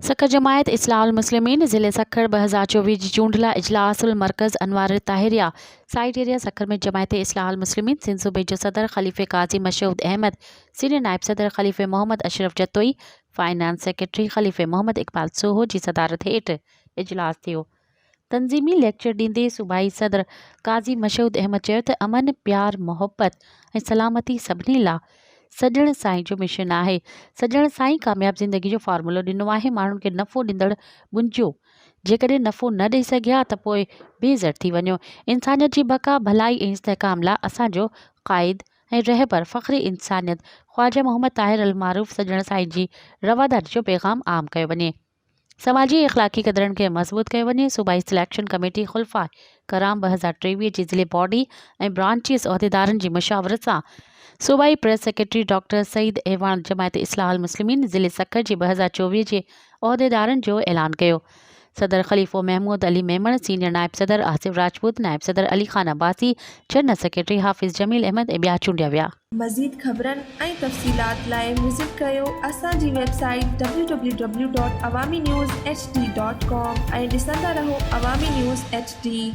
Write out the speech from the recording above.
सखर जमायत इस्लाहुल मुस्लिमीन ज़िले सखर 2024 जी चूंडला इजलासुल मरकज़ अनवार ताहिरिया साइट एरिया सखर में जमायत इस्लाहुल मुस्लिमीन सिंध सूबे जो सदर खलीफ़े काजी मशहूद अहमद, सीनियर नायब सदर खलीफ़े मोहम्मद अशरफ जतोई, फाइनेंस सेक्रेटरी खलीफ़े मोहम्मद इकबाल सोहो जी सदारत हेठि इजलास थियो। तंज़ीमी लेक्चर ॾींदे सूबाई सदर काजी मशहूद अहमद चयो त अमन प्यार मोहब्बत ऐं सलामती सभिनी लाइ सॼण साईं जो मिशन आहे। सॼण साईं कामयाब ज़िंदगी जो फॉर्मूलो ॾिनो आहे। माण्हुनि खे नफ़ो ॾींदड़ बुंजो, जेकॾहिं नफ़ो न ॾेई सघिया त पोइ बेज़र थी वञो। इंसानियत जी बका भलाई ऐं इस्तेहकाम लाइ असांजो क़ाइद ऐं रहबर फ़ख्री इंसानियत ख्वाजा मोहम्मद ताहिर अल मारूफ़ सॼण साईं जी रवादारी जो पैगाम आम कयो वञे। समाजी इख़लाक़ी क़दरनि खे मज़बूत कयो वञे। सूबाई सिलेक्शन कमेटी खुल्फा कराम 2023 जी ज़िले बॉडी ऐं ब्रांचीज़ उहिदेदारनि जी मुशावरत सां सूबाई press secretary doctor Saeed ऐवान जमायत Islahul मुस्लिमीन ज़िले सखर जी 2024 जे उहिदेदारनि जो ऐलान कयो। सदर खलीफ़ो महमूद अली मेमण, सीनियर नायब सदर आसिफ राजपूत, नायब सदर अली खान अब्बासी, जनरल सेक्रेटरी हाफ़िज़ जमील अहमद ऐं ॿिया चूंडिया विया। मज़ीद ख़बरनि ऐं तफ़सीलात लाइ विज़िट कयो असांजी वेबसाइट www.awamiNewsHD.com ऐं ॾिसंदा रहो अवामी न्यूज़ HD।